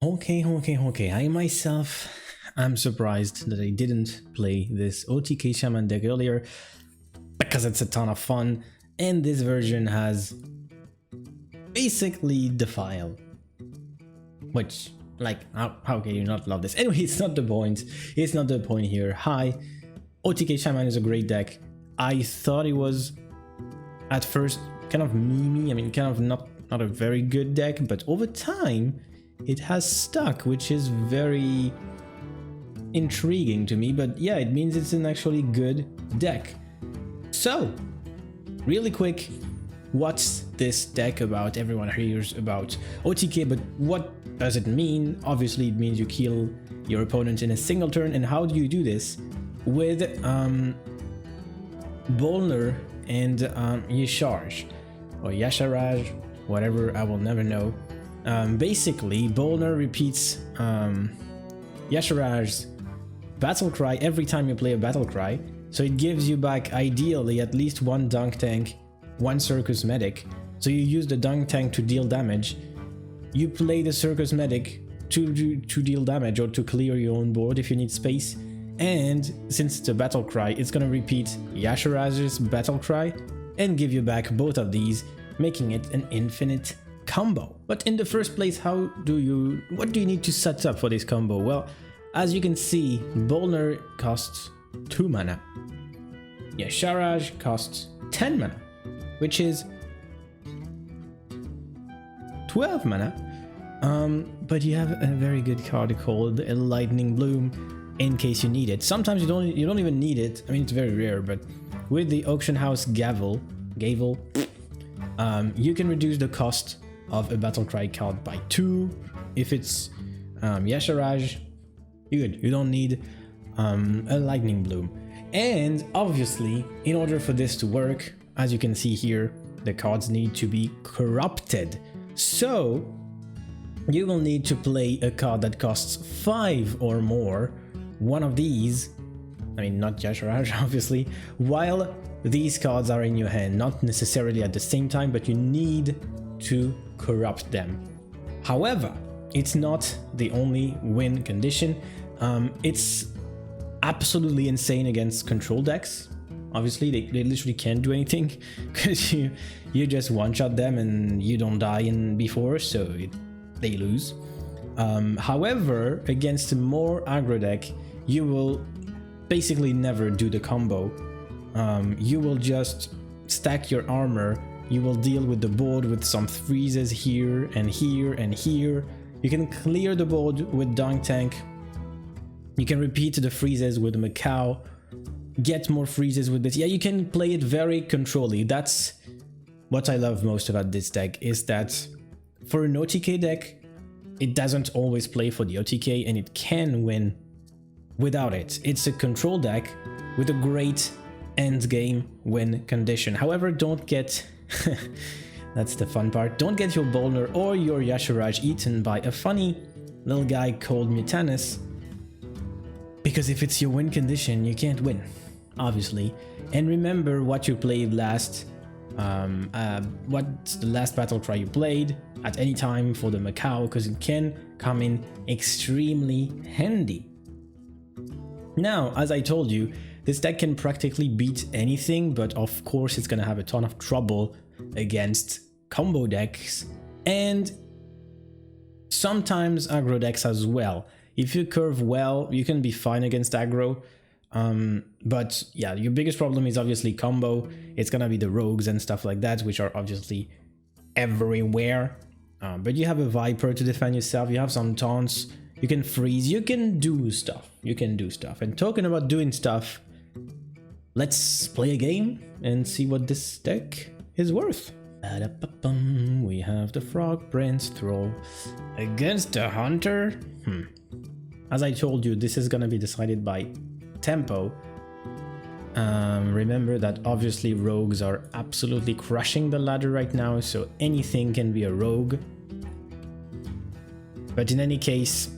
Okay. I'm surprised that I didn't play this OTK Shaman deck earlier because it's a ton of fun, and this version has basically Defile, which, like, how can you not love this? Anyway, it's not the point. It's not the point here. Hi, OTK Shaman is a great deck. I thought it was at first kind of memey. I mean, kind of not a very good deck, but over time it has stuck, which is very intriguing to me. But yeah, it means it's an actually good deck. So, really quick, what's this deck about? Everyone hears about OTK, but what does it mean? Obviously, it means you kill your opponent in a single turn. And how do you do this? With Bolner and Yasharaj, or Yasharaj, whatever, I will never know. Basically, Bolner repeats Yasharaj's battle cry every time you play a battle cry, so it gives you back ideally at least one dunk tank, one circus medic. So you use the dunk tank to deal damage, you play the circus medic to deal damage or to clear your own board if you need space, and since it's a battle cry, it's gonna repeat Yasharaj's battle cry and give you back both of these, making it an infinite combo. But in the first place, what do you need to set up for this combo? Well, as you can see, Bolner costs 2 mana. Yasharaj costs 10 mana, which is 12 mana. But you have a very good card called a Lightning Bloom in case you need it. Sometimes you don't even need it. I mean, it's very rare, but with the Auction House Gavel, you can reduce the cost of a battle cry card by 2. If it's Yasharaj, you're good. You don't need a Lightning Bloom. And obviously, in order for this to work, as you can see here, the cards need to be corrupted. So you will need to play a card that costs 5 or more, one of these, I mean not Yasharaj obviously, while these cards are in your hand, not necessarily at the same time, but you need to corrupt them. However, it's not the only win condition. It's absolutely insane against control decks. Obviously, they literally can't do anything because you just one-shot them and you don't die in before, so they lose. However, against a more aggro deck, you will basically never do the combo. You will just stack your armor. You will deal with the board with some freezes here and here and here. You can clear the board with Dunk Tank. You can repeat the freezes with Macau. Get more freezes with this. Yeah, you can play it very controlly. That's what I love most about this deck, is that for an OTK deck, it doesn't always play for the OTK and it can win without it. It's a control deck with a great end game win condition. However, don't get that's the fun part, don't get your Bolner or your Yasharaj eaten by a funny little guy called Mutanus, because if it's your win condition, you can't win, obviously. And remember what you played last, what's the last battle cry you played at any time for the Macau, because it can come in extremely handy. Now, as I told you, this deck can practically beat anything, but of course it's gonna have a ton of trouble against combo decks and sometimes aggro decks as well. If you curve well, you can be fine against aggro, but yeah, your biggest problem is obviously combo. It's gonna be the rogues and stuff like that, which are obviously everywhere. But you have a Viper to defend yourself, you have some taunts, you can freeze, you can do stuff. And talking about doing stuff, let's play a game and see what this deck is worth. We have the Frog Prince throw against the Hunter. As I told you, this is gonna be decided by tempo. Remember that obviously rogues are absolutely crushing the ladder right now, so anything can be a rogue. But in any case,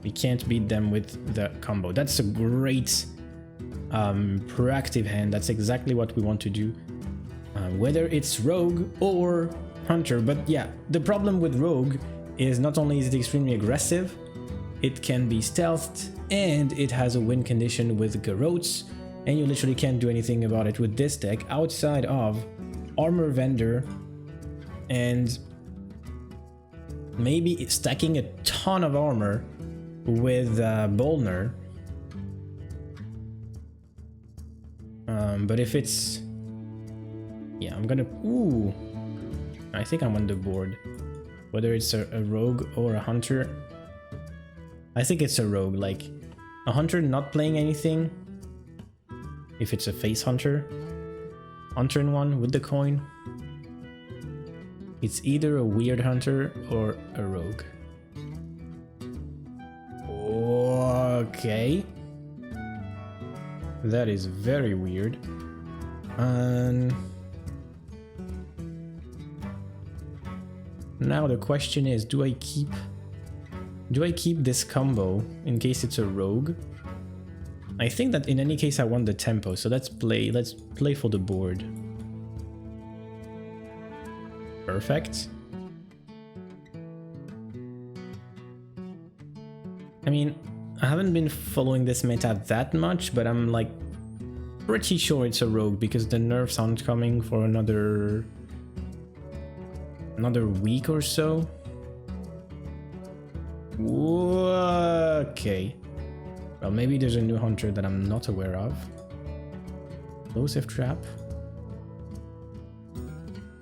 we can't beat them with the combo. That's a great proactive hand. That's exactly what we want to do, whether it's rogue or hunter. But yeah, the problem with rogue is not only is it extremely aggressive, it can be stealthed, and it has a win condition with Garrotes, and you literally can't do anything about it with this deck outside of Armor Vendor and maybe stacking a ton of armor with Bolner. But if it's... yeah, I'm gonna... ooh, I think I'm on the board. Whether it's a rogue or a hunter. I think it's a rogue, like a hunter not playing anything. If it's a face hunter. Hunter in one with the coin. It's either a weird hunter or a rogue. Okay. That is very weird. Now the question is, do I keep this combo in case it's a rogue? I think that in any case I want the tempo, so let's play for the board. Perfect. I mean, I haven't been following this meta that much, but I'm like pretty sure it's a rogue because the nerfs aren't coming for another week or so. Okay. Well, maybe there's a new hunter that I'm not aware of. Explosive trap.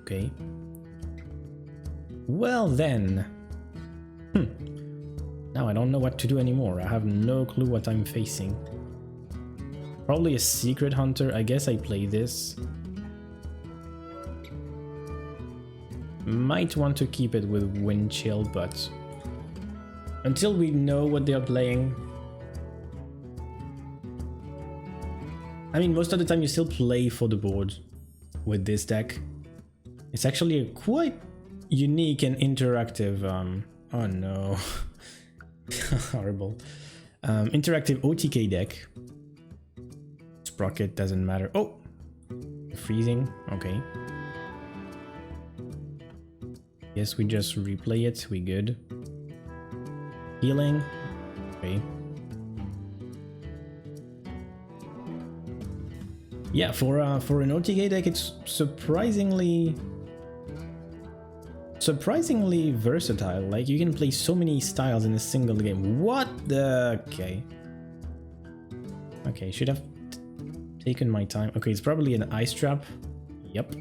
Okay. Well then. Now I don't know what to do anymore. I have no clue what I'm facing. Probably a secret hunter. I guess I play this. Might want to keep it with wind chill, but until we know what they're playing. I mean, most of the time you still play for the board with this deck. It's actually a quite unique and interactive, oh no, horrible, interactive OTK deck. Sprocket doesn't matter. Oh, freezing, okay. Guess we just replay it, we good. Healing, okay. Yeah, for an OTK deck, it's surprisingly versatile. Like, you can play so many styles in a single game. What the... Okay, should have taken my time. Okay, it's probably an ice trap. Yep.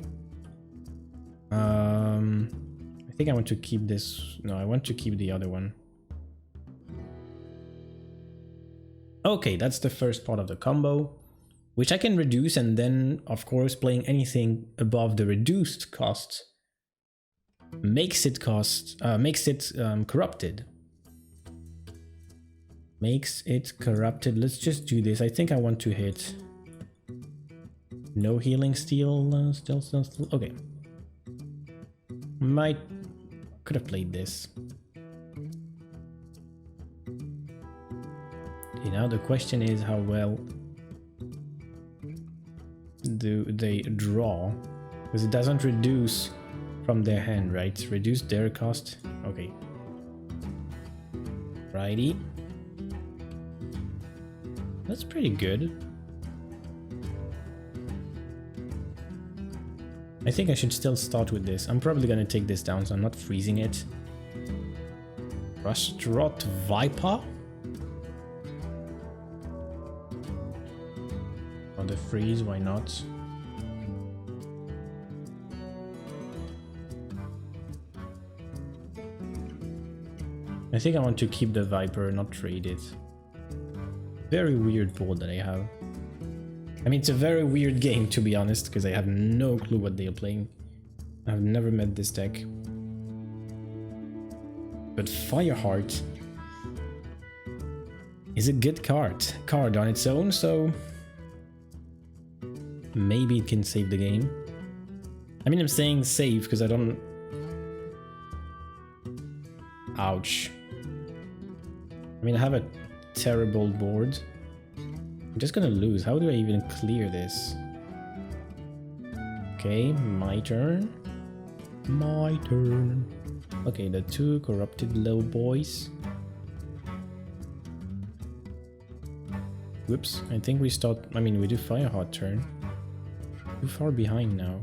I think I want to keep this. No, I want to keep the other one. Okay, that's the first part of the combo, which I can reduce, and then, of course, playing anything above the reduced cost makes it corrupted. Makes it corrupted. Let's just do this. I think I want to hit no healing steal. Still. Okay. Could have played this. Okay, now the question is how well do they draw? Because it doesn't reduce from their hand, right? Reduce their cost. Okay. Righty. That's pretty good. I think I should still start with this. I'm probably gonna take this down, so I'm not freezing it. Rustrot Viper. On the freeze, why not? I think I want to keep the Viper, not trade it. Very weird board that I have. I mean, it's a very weird game, to be honest, because I have no clue what they are playing. I've never met this deck. But Fireheart is a good card on its own, so maybe it can save the game. I mean, I'm saying save because I don't... Ouch. I mean, I have a terrible board. I'm just gonna lose. How do I even clear this? Okay, my turn. My turn. Okay, the two corrupted little boys. Whoops, I think we start... I mean, we do Fireheart turn. Too far behind now.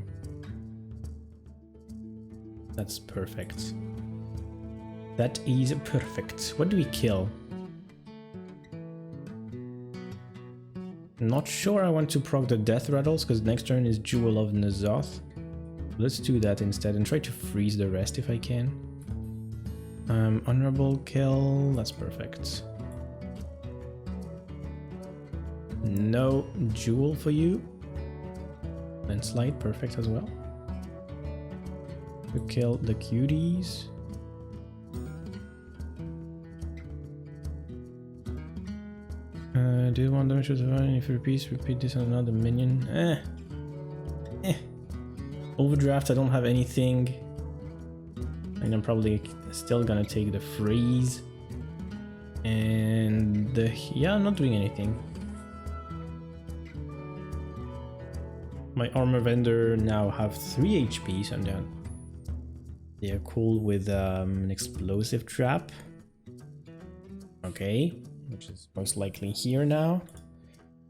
That's perfect. That is perfect. What do we kill? Not sure I want to proc the death rattles because next turn is Jewel of N'Zoth. Let's do that instead and try to freeze the rest if I can. Honorable kill, that's perfect. No Jewel for you. Landslide, perfect as well. We kill the cuties. Do 1 damage to survive. If you repeat this on another minion. Overdraft, I don't have anything. And I'm probably still gonna take the freeze. And yeah, I'm not doing anything. My armor vendor now have 3 HP, so they are cool with an explosive trap. Okay, which is most likely here now.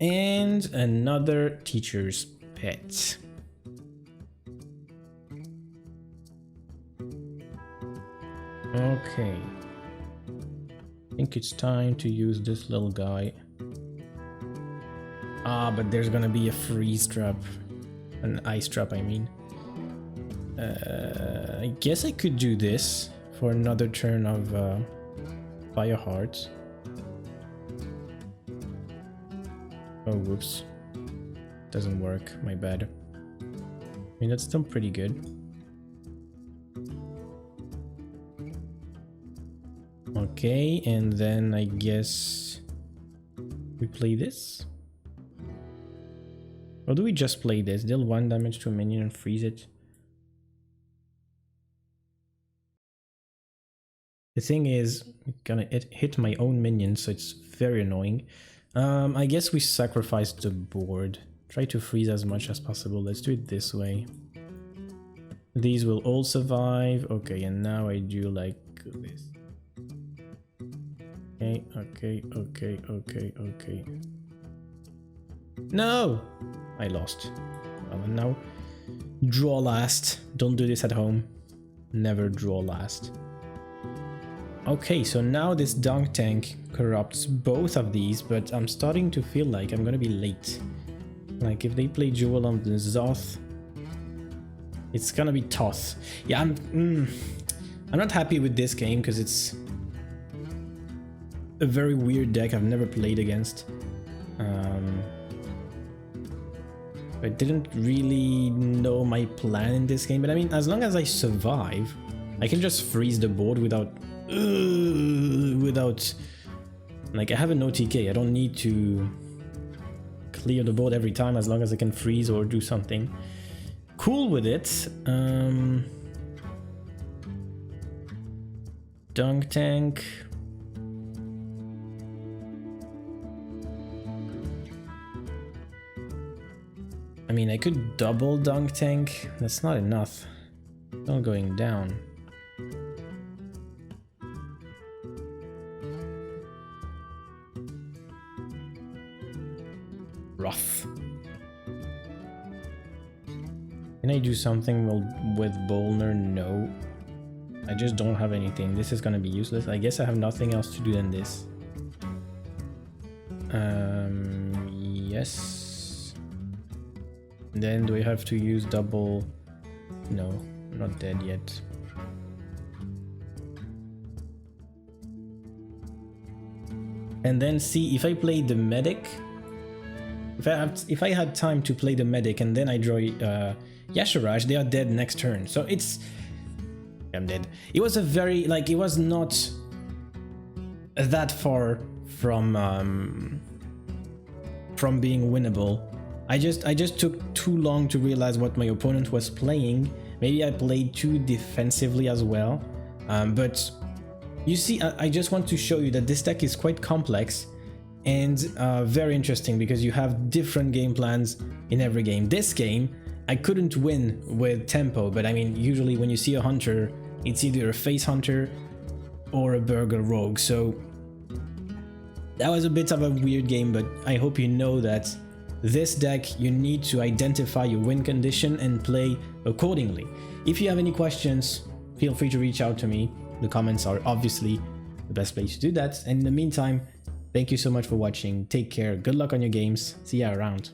And another teacher's pet. Okay. I think it's time to use this little guy. Ah, but there's gonna be a freeze trap. An ice trap, I mean. I guess I could do this for another turn of Fireheart. Oh, whoops. Doesn't work, my bad. I mean, that's still pretty good. Okay, and then I guess we play this? Or do we just play this? Deal 1 damage to a minion and freeze it? The thing is, it's gonna hit my own minion, so it's very annoying. I guess we sacrifice the board. Try to freeze as much as possible. Let's do it this way. These will all survive. Okay, and now I do like this. Okay. No! I lost. Well, and now draw last. Don't do this at home. Never draw last. Okay, so now this dunk tank corrupts both of these, but I'm starting to feel like I'm gonna be late. Like if they play Jewel on the Zoth, it's gonna be tough. Yeah, I'm not happy with this game because it's a very weird deck I've never played against. I didn't really know my plan in this game, but I mean, as long as I survive, I can just freeze the board without like I have an OTK. I don't need to clear the board every time as long as I can freeze or do something cool with it. Dunk tank. I mean, I could double dunk tank. That's not enough. Not going down. Rough. Can I do something with Bolner? No. I just don't have anything. This is gonna be useless. I guess I have nothing else to do than this. Yes. Then do I have to use double? No, I'm not dead yet. And then see if I play the medic. If I had time to play the medic and then I draw Yasharaj, they are dead next turn. So it's... I'm dead. It was a very... like, it was not that far from being winnable. I just took too long to realize what my opponent was playing. Maybe I played too defensively as well. But you see, I just want to show you that this deck is quite complex and very interesting because you have different game plans in every game. This game, I couldn't win with tempo, but I mean, usually when you see a hunter it's either a face hunter or a burger rogue. So that was a bit of a weird game, but I hope you know that this deck, you need to identify your win condition and play accordingly. If you have any questions, feel free to reach out to me. The comments are obviously the best place to do that. And in the meantime, thank you so much for watching. Take care. Good luck on your games. See ya around.